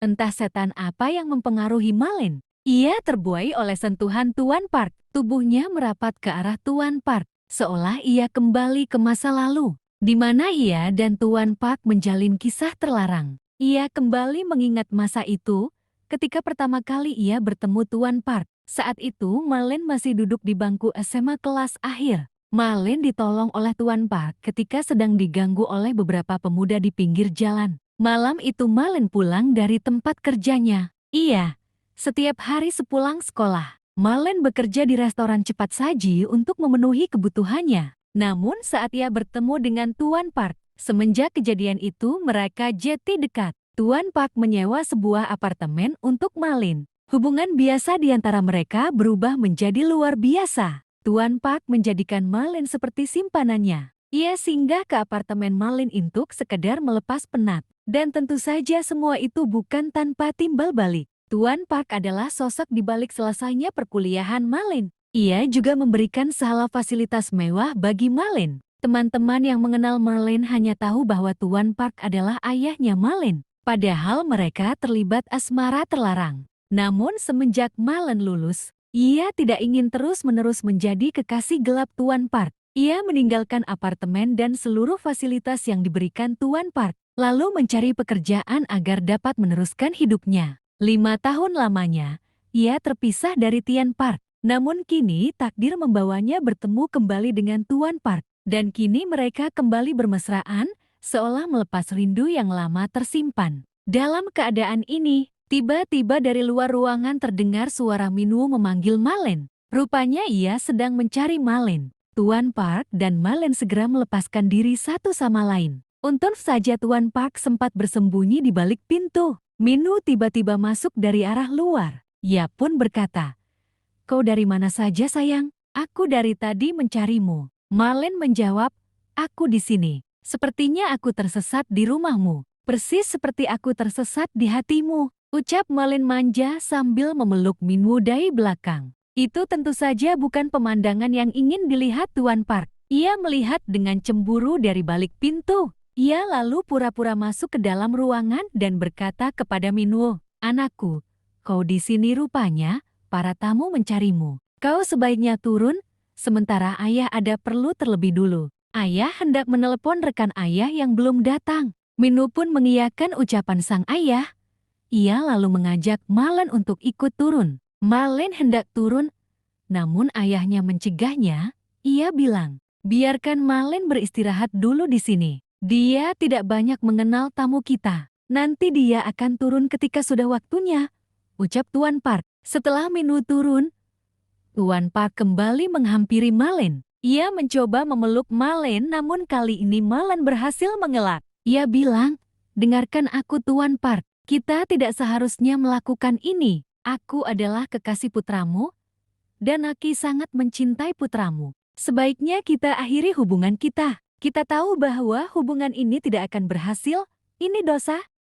Entah setan apa yang mempengaruhi Malin. Ia terbuai oleh sentuhan Tuan Park. Tubuhnya merapat ke arah Tuan Park, seolah ia kembali ke masa lalu, di mana ia dan Tuan Park menjalin kisah terlarang. Ia kembali mengingat masa itu, ketika pertama kali ia bertemu Tuan Park. Saat itu, Malin masih duduk di bangku SMA kelas akhir. Malin ditolong oleh Tuan Park ketika sedang diganggu oleh beberapa pemuda di pinggir jalan. Malam itu Malin pulang dari tempat kerjanya. Setiap hari sepulang sekolah, Malin bekerja di restoran cepat saji untuk memenuhi kebutuhannya. Namun saat ia bertemu dengan Tuan Park, semenjak kejadian itu mereka jadi dekat. Tuan Park menyewa sebuah apartemen untuk Malin. Hubungan biasa di antara mereka berubah menjadi luar biasa. Tuan Park menjadikan Malin seperti simpanannya. Ia singgah ke apartemen Malin untuk sekedar melepas penat. Dan tentu saja semua itu bukan tanpa timbal balik. Tuan Park adalah sosok di balik selesainya perkuliahan Malin. Ia juga memberikan segala fasilitas mewah bagi Malin. Teman-teman yang mengenal Malin hanya tahu bahwa Tuan Park adalah ayahnya Malin. Padahal mereka terlibat asmara terlarang. Namun semenjak Malin lulus, ia tidak ingin terus-menerus menjadi kekasih gelap Tuan Park. Ia meninggalkan apartemen dan seluruh fasilitas yang diberikan Tuan Park, lalu mencari pekerjaan agar dapat meneruskan hidupnya. 5 tahun lamanya, ia terpisah dari Tian Park. Namun kini takdir membawanya bertemu kembali dengan Tuan Park. Dan kini mereka kembali bermesraan, seolah melepas rindu yang lama tersimpan. Dalam keadaan ini, tiba-tiba dari luar ruangan terdengar suara Minwoo memanggil Malin. Rupanya ia sedang mencari Malin. Tuan Park dan Malin segera melepaskan diri satu sama lain. Untung saja Tuan Park sempat bersembunyi di balik pintu. Minwoo tiba-tiba masuk dari arah luar. Ia pun berkata, "Kau dari mana saja sayang? Aku dari tadi mencarimu." Malin menjawab, "Aku di sini. Sepertinya aku tersesat di rumahmu. Persis seperti aku tersesat di hatimu." Ucap Malin manja sambil memeluk Minwoo dari belakang. Itu tentu saja bukan pemandangan yang ingin dilihat Tuan Park. Ia melihat dengan cemburu dari balik pintu. Ia lalu pura-pura masuk ke dalam ruangan dan berkata kepada Minwoo, "Anakku, kau di sini rupanya, para tamu mencarimu. Kau sebaiknya turun, sementara ayah ada perlu terlebih dulu." Ayah hendak menelepon rekan ayah yang belum datang. Minwoo pun mengiyakan ucapan sang ayah. Ia lalu mengajak Malin untuk ikut turun. Malin hendak turun, namun ayahnya mencegahnya. Ia bilang, "Biarkan Malin beristirahat dulu di sini. Dia tidak banyak mengenal tamu kita. Nanti dia akan turun ketika sudah waktunya," ucap Tuan Park. Setelah Minwoo turun, Tuan Park kembali menghampiri Malin. Ia mencoba memeluk Malin, namun kali ini Malin berhasil mengelak. Ia bilang, "Dengarkan aku Tuan Park, kita tidak seharusnya melakukan ini. Aku adalah kekasih putramu, dan Aki sangat mencintai putramu. Sebaiknya kita akhiri hubungan kita. Kita tahu bahwa hubungan ini tidak akan berhasil. Ini dosa."